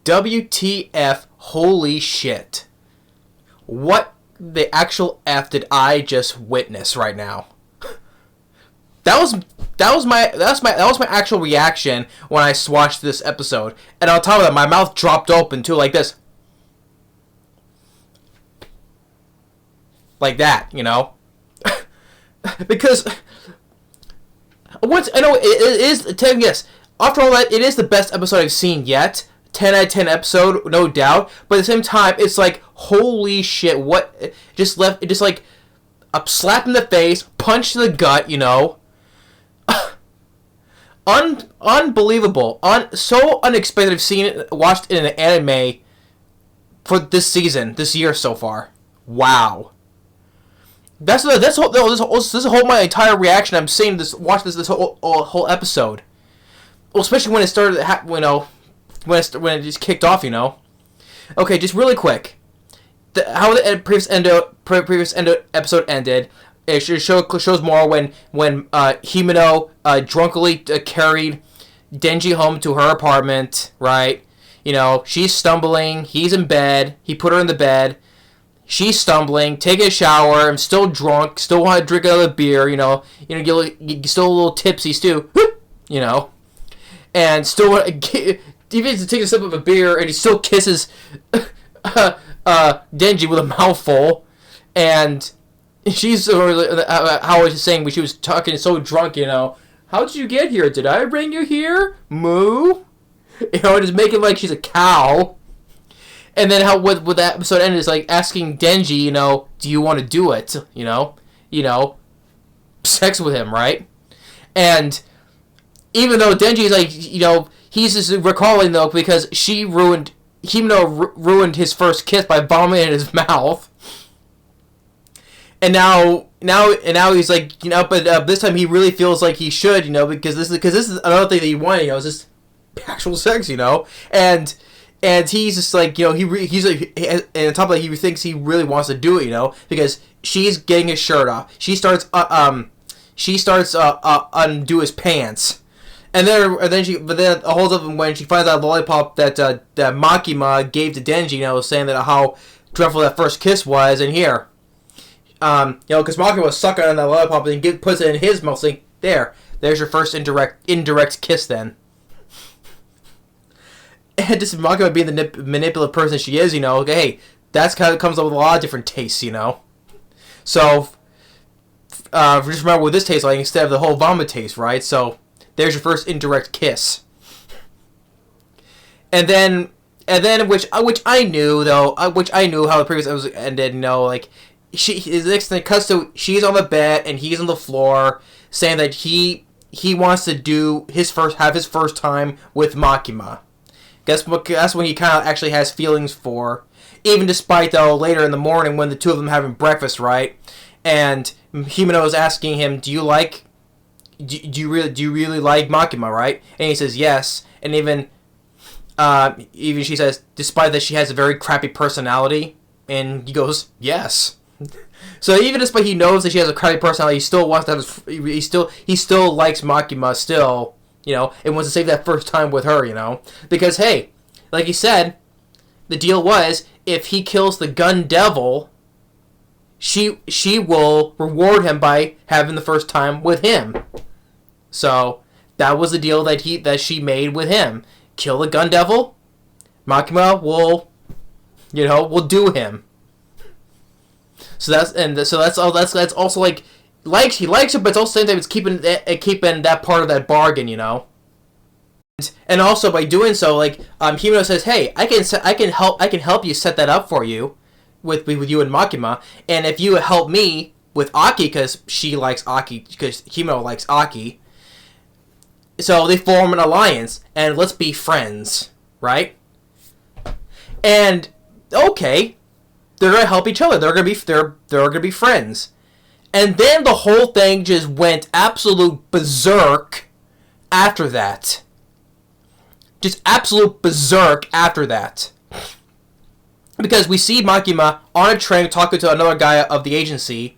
WTF, holy shit. What the actual F did I just witness right now? That was my actual reaction when I watched this episode. And on top of that, my mouth dropped open too, like this. Like that, you know? Because once I know it is 10, yes. After all that, it is the best episode I've seen yet. 10 out of 10 episode, no doubt. But at the same time, it's like, holy shit, what just like a slap in the face, punch to the gut, you know. Unbelievable. So unexpected. I've seen it, watched it in an anime for this season, this year so far. Wow. This whole my entire reaction. I'm seeing watch this whole episode. Well, especially when it started, you know, when it just kicked off, you know. Okay, just really quick. How the previous episode ended. It shows more when Himeno drunkenly carried Denji home to her apartment, right? You know, she's stumbling. He's in bed. He put her in the bed. She's stumbling, taking a shower. I'm still drunk. Still want to drink another beer. You know, you're still a little tipsy too. You know, and still want to even to take a sip of a beer, and he still kisses Denji with a mouthful, and she's how I was saying when she was talking so drunk, you know, how did you get here? Did I bring you here? Moo? You know, just making like she's a cow. And then how with that episode ended is like asking Denji, you know, do you want to do it? You know, sex with him, right? And even though Denji's like, you know, he's just recalling though because Himeno ruined his first kiss by vomiting in his mouth. And now he's like, you know, but this time he really feels like he should, you know, because this is another thing that he wanted, you know, is just actual sex, you know, and he's just like, you know, he's like, and on top of that, he thinks he really wants to do it, you know, because she's getting his shirt off. She starts undo his pants, and then it holds up when she finds out the lollipop that Makima gave to Denji, you know, saying that how dreadful that first kiss was, and here. You know, because Makima was sucking on that lollipop and puts it in his mouth, saying, there's your first indirect kiss then. And just Makima being the manipulative person she is, you know, hey, that's kind of comes up with a lot of different tastes, you know. So, just remember what this tastes like instead of the whole vomit taste, right? So, there's your first indirect kiss. And then which I knew though, which I knew how the previous episode ended, you know, like, his next thing cuts to she's on the bed and he's on the floor saying that he wants to have his first time with Makima. That's when he kind of actually has feelings for, even despite though later in the morning when the two of them having breakfast, right? And Himeno is asking him, do you really like Makima, right? And he says yes, and even she says despite that she has a very crappy personality, and he goes yes. So even despite he knows that she has a crappy personality, he still wants to have he still likes Makima still, you know, and wants to save that first time with her, you know, because hey, like he said, the deal was if he kills the gun devil, she will reward him by having the first time with him. So that was the deal that she made with him. Kill the gun devil, Makima will do him. So that's also like he likes it, but it's also the same time it's keeping that part of that bargain, you know. And also by doing so, like Himeno says, hey, I can help you set that up for you, with you and Makima, and if you help me with Aki, because she likes Aki, because Himeno likes Aki, so they form an alliance, and let's be friends, right? And okay, they're gonna help each other. They're gonna be friends. And then the whole thing just went absolute berserk after that. Just absolute berserk after that. Because we see Makima on a train talking to another guy of the agency,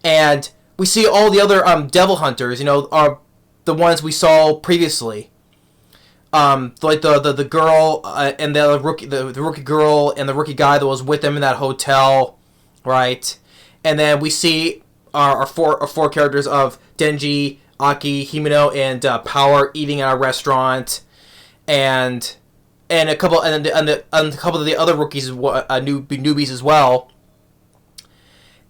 and we see all the other devil hunters, you know, are the ones we saw previously. like the girl and the rookie girl and the rookie guy that was with them in that hotel, right? And then we see our four characters of Denji, Aki, Himeno, and Power eating at a restaurant, and a couple and a couple of the other rookies, newbies as well.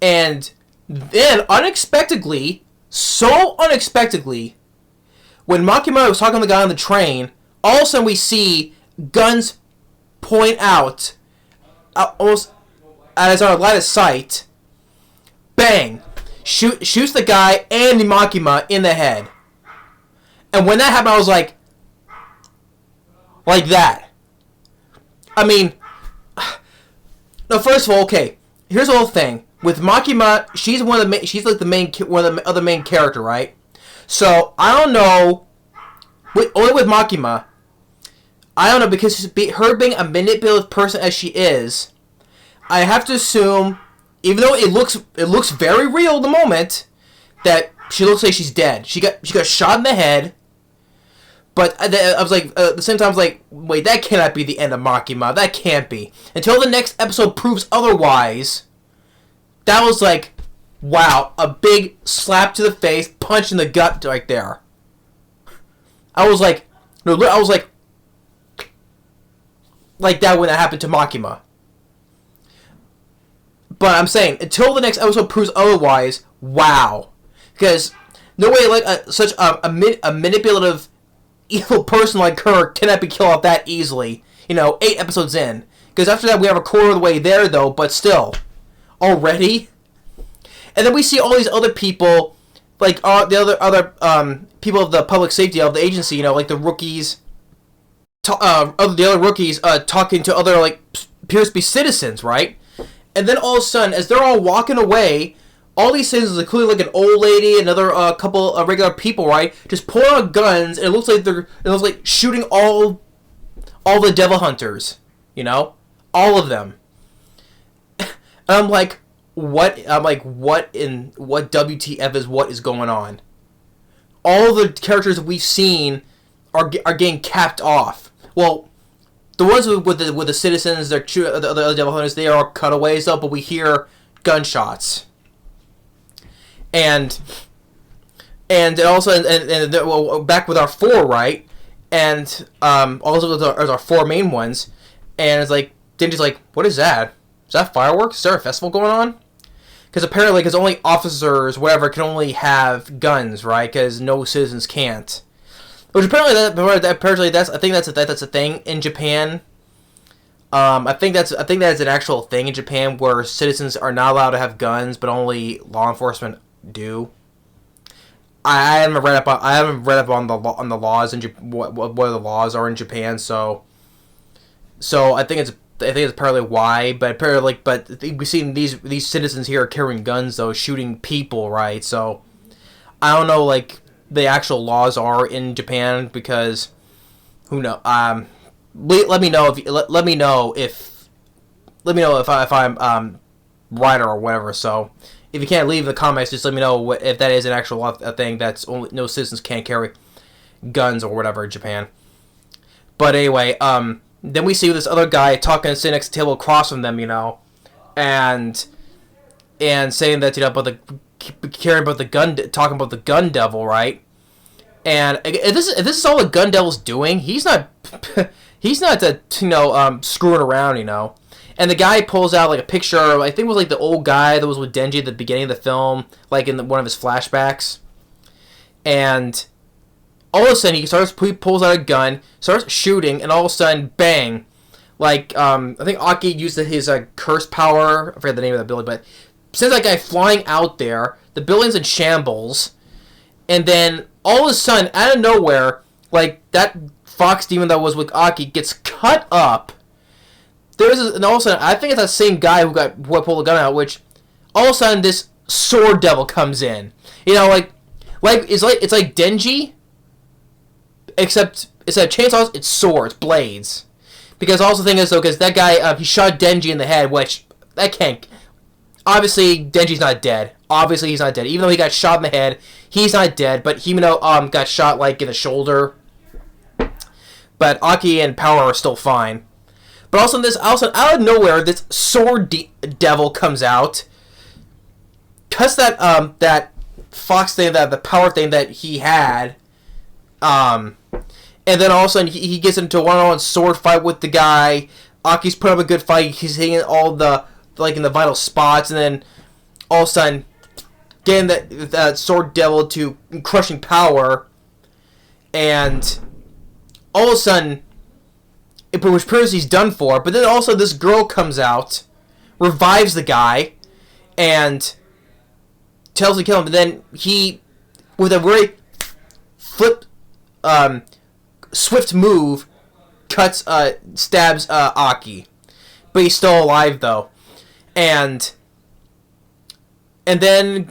And then unexpectedly, when Makima was talking to the guy on the train, all of a sudden we see guns point out, almost as our line of sight. Bang! Shoots the guy and the Makima in the head. And when that happened, I was like that. I mean, no. First of all, okay. Here's the whole thing with Makima. She's one of the she's like one of the other main character, right? So I don't know. Only with Makima, I don't know, because her being a manipulative person as she is, I have to assume, even though it looks very real at the moment, that she looks like she's dead. She got shot in the head. But I was like, at the same time, I was like, wait, that cannot be the end of Makima. That can't be. Until the next episode proves otherwise. That was like, wow, a big slap to the face, punch in the gut right there. I was like that when that happened to Makima. But I'm saying, until the next episode proves otherwise, wow. Because no way, like such a manipulative, evil person like her cannot be killed off that easily. 8 episodes in. Because after that, we have a quarter of the way there, though. But still, already. And then we see all these other people, like the other people of the public safety of the agency. Like the rookies, the other rookies talking to other like appears to be citizens, right? And then all of a sudden, as they're all walking away, all these citizens, including like an old lady, another couple of regular people, right, just pull out guns, and it looks like shooting all the devil hunters, all of them. And I'm like, what WTF is what is going on? All the characters we've seen are getting capped off. Well, the ones with the citizens, the other devil hunters, they are cutaways though, but we hear gunshots. And also back with our 4, right? And also as our 4 main ones, and it's like Denji's like, what is that? Is that fireworks? Is there a festival going on? Because apparently, because only officers, whatever, can only have guns, right? Because no citizens can't. Which apparently that's I think that's a thing in Japan. I think that's an actual thing in Japan where citizens are not allowed to have guns, but only law enforcement do. I haven't read up on the laws and what the laws are in Japan. So I think it's partly why, but apparently we've seen these citizens here carrying guns though, shooting people, right? So I don't know like the actual laws are in Japan, because who knows? Let me know if I'm right or whatever. So if you can't leave the comments, just let me know if that is an actual thing that's only no citizens can't carry guns or whatever in Japan. But anyway, then we see this other guy talking, sitting next to the table across from them, and saying that caring about the gun, talking about the gun devil, right? And if this is all the gun devil's doing, he's not screwing around, And the guy pulls out like a picture, I think it was like the old guy that was with Denji at the beginning of the film, like in one of his flashbacks. And all of a sudden he pulls out a gun, starts shooting, and all of a sudden, bang! Like I think Aki used his curse power. I forget the name of that building, but sends that guy flying out there. The building's in shambles, and then all of a sudden, out of nowhere, like that fox demon that was with Aki gets cut up. And all of a sudden, I think it's that same guy who pulled the gun out, which all of a sudden this sword devil comes in. Like it's like Denji, except instead of chainsaws, it's swords, blades. Because also the thing is though, because that guy he shot Denji in the head, which that can't. Obviously, Denji's not dead. Obviously, he's not dead. Even though he got shot in the head, he's not dead. But Himeno got shot like in the shoulder. But but Aki and Power are still fine. But also out of nowhere, this sword devil comes out, cuts that fox thing, the power thing that he had, and then all of a sudden he gets into a one-on-one sword fight with the guy. Aki's put up a good fight. He's hitting all the in the vital spots, and then all of a sudden getting that sword devil to crushing power, and all of a sudden, which proves he's done for. But then also this girl comes out, revives the guy, and tells him to kill him. But then he, with a very swift move, stabs Aki. But he's still alive though, and then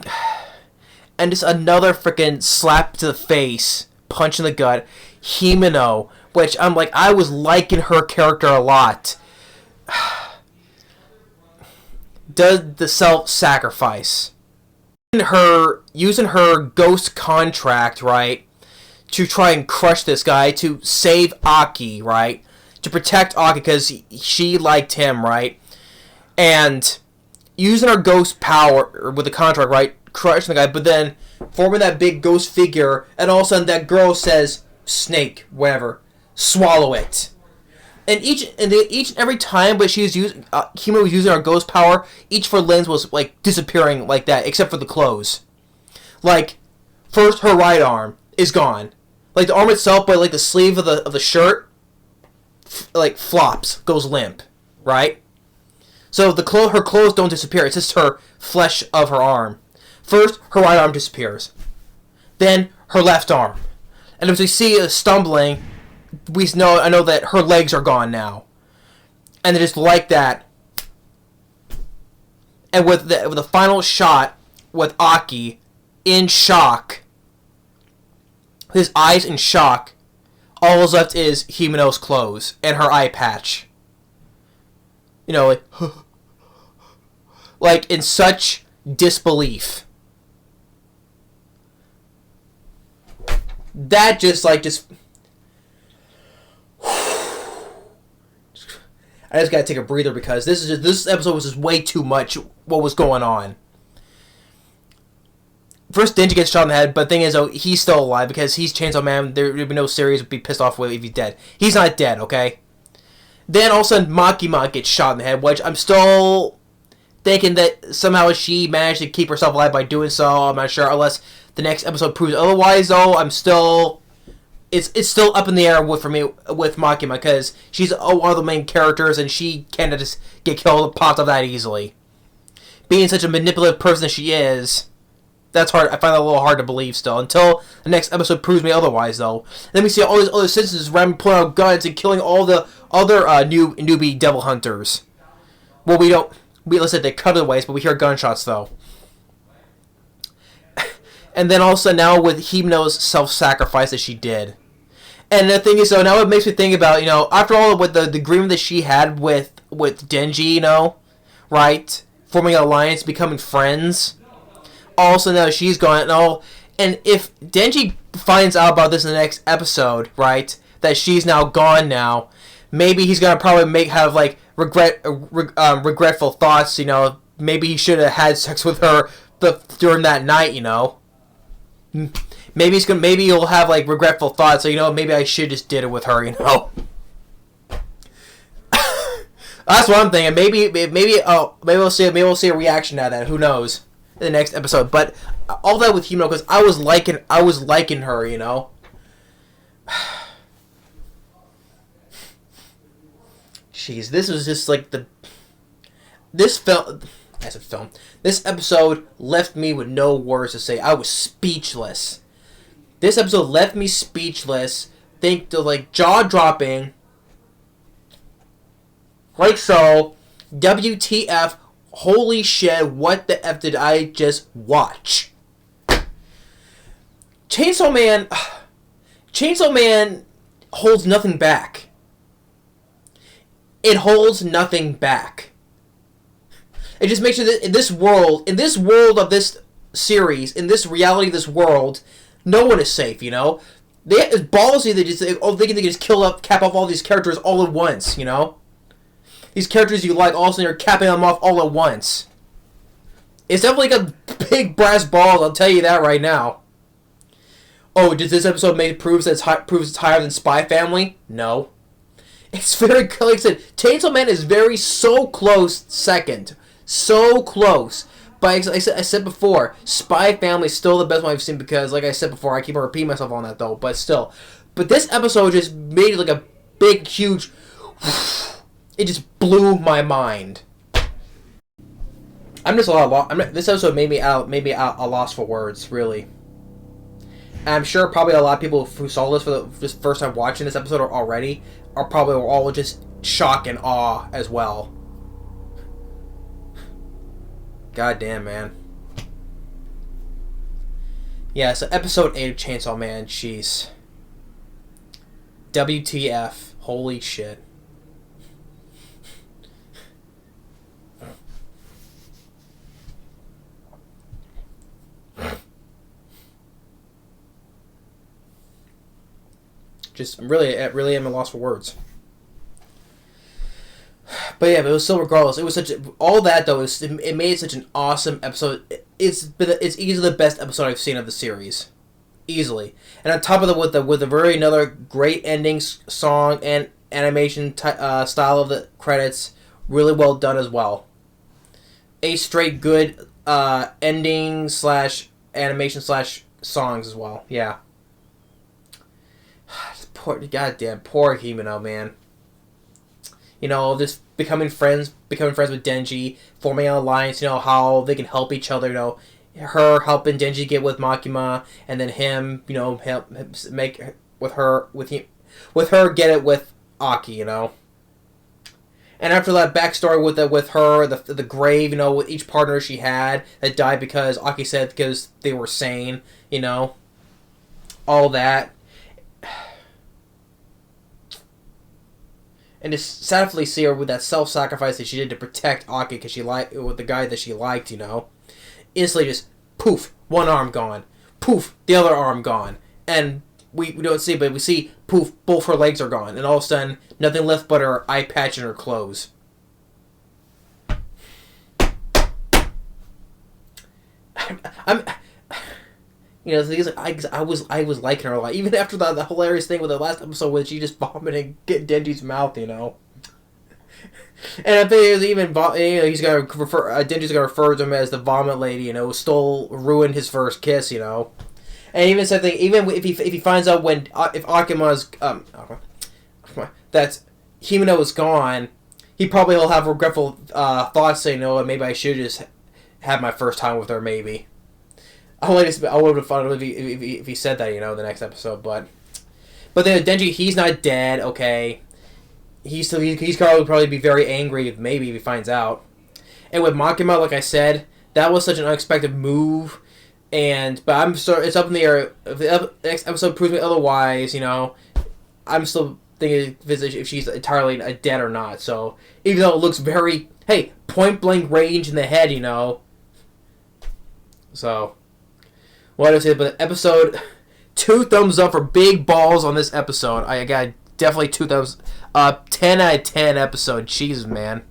just another freaking slap to the face, punch in the gut. Himeno, which I was liking her character a lot, does the self-sacrifice. Using her ghost contract, right, to try and crush this guy, to save Aki, right, to protect Aki because she liked him, right, and using her ghost power with the contract, right, crushing the guy, but then forming that big ghost figure, and all of a sudden that girl says, snake, whatever, swallow it. And each and every time, but she was using, Himeno was using her ghost power, each of her limbs was disappearing like that, except for the clothes. First her right arm is gone, the arm itself, but the sleeve of the shirt, flops, goes limp, right? So her clothes don't disappear. It's just her flesh of her arm. First, her right arm disappears. Then her left arm. And as we see stumbling, I know that her legs are gone now. And just like that. And with the final shot with Aki in shock, his eyes in shock, all that's left is Himeno's clothes and her eye patch. In such disbelief. That just I just gotta take a breather because this episode was just way too much what was going on. First, Denji gets shot in the head, but the thing is, he's still alive because he's Chainsaw Man. There would be no series would be pissed off with if he's dead. He's not dead, okay? Then all of a sudden, Makima gets shot in the head, which I'm still thinking that somehow she managed to keep herself alive by doing so. I'm not sure, unless the next episode proves otherwise, though. It's still up in the air for me with Makima, because she's one of the main characters, and she can't just get killed and popped up that easily. Being such a manipulative person as she is, that's hard. I find that a little hard to believe still, until the next episode proves me otherwise, though. Then we see all these other citizens pulling out guns and killing all the other newbie devil hunters. Well, let's say they cutaways, but we hear gunshots, though. And then also now with Himeno's self-sacrifice that she did. And the thing is, so now it makes me think about, after all with the agreement that she had with Denji, right? Forming an alliance, becoming friends. Also now she's gone, and if Denji finds out about this in the next episode, right? That she's now gone now, maybe he's gonna probably have regretful thoughts, maybe he should have had sex with her during that night, Maybe he'll have regretful thoughts. So maybe I should just did it with her. That's what I'm thinking. Maybe we'll see a reaction to that. Who knows? In the next episode. But all that with Himeno, because I was liking her. Jeez, this was just this episode left me with no words to say. I was speechless. This episode left me speechless. Jaw-dropping. So. WTF. Holy shit, what the F did I just watch? Chainsaw Man holds nothing back. It holds nothing back. It just makes sure that in this world of this series, in this reality of this world, no one is safe, It's ballsy. They just thinking they can just cap off all these characters all at once. You know, these characters you like, all of a sudden you're capping them off all at once. It's definitely got big brass balls. I'll tell you that right now. Oh, did this episode proves it's higher than Spy Family? No. It's very, like I said, Chainsaw Man is so close second. So close. But I said before, Spy Family is still the best one I've seen because, like I said before, I keep on repeating myself on that though, but still. But this episode just made it like a big, huge... It just blew my mind. I'm just a lot this episode made me a loss for words, really. And I'm sure probably a lot of people who saw this for the first time watching this episode already are probably all just shock and awe as well. God damn, man. Yeah, so episode 8 of Chainsaw Man, jeez. WTF. Holy shit. Just really am a loss for words. But yeah, but it was still, regardless, it was all that though. It made it such an awesome episode. It's easily the best episode I've seen of the series, easily. And on top of it, with another great ending song and animation style of the credits, really well done as well. 8 straight good ending / animation / songs as well. Yeah. Poor Himeno, man. You know, just becoming friends with Denji, forming an alliance. You know how they can help each other. You know, her helping Denji get with Makima, and then him, you know, help make with her get it with Aki. You know, and after that backstory with her, the grave. You know, with each partner she had that died because Aki said because they were sane. You know, all that. And to sadly see her with that self-sacrifice that she did to protect Aki because she liked with the guy that she liked, you know, instantly just poof, one arm gone, poof, the other arm gone, and we don't see, but we see poof, both her legs are gone, and all of a sudden nothing left but her eye patch and her clothes. I'm you know, the thing is, I was liking her a lot, even after the hilarious thing with the last episode where she just vomited get Denji's mouth, you know. And I think it was even, you know, Denji's gonna refer to him as the vomit lady, you know, ruined his first kiss, you know. And even something, even if he finds out if Akima's that Himeno is gone, he probably will have regretful thoughts, saying, "No, maybe I should just have my first time with her, maybe." I would have fun if he said that, you know, the next episode, but then Denji, he's not dead, okay. He's probably be very angry if he finds out. And with Makima, like I said, that was such an unexpected move, but it's up in the air. If the next episode proves me otherwise, you know, I'm still thinking if she's entirely dead or not. So even though it looks very point blank range in the head, you know, so. What do I say? But episode, 2 thumbs up for big balls on this episode. I got definitely 2 thumbs up. 10 out of 10 episode. Jesus, man.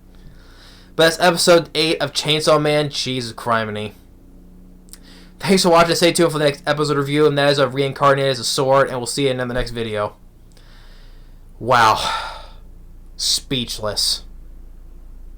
But that's episode 8 of Chainsaw Man. Jesus, criminy. Thanks for watching. Stay tuned for the next episode review, and that is of Reincarnated as a Sword, and we'll see you in the next video. Wow. Speechless.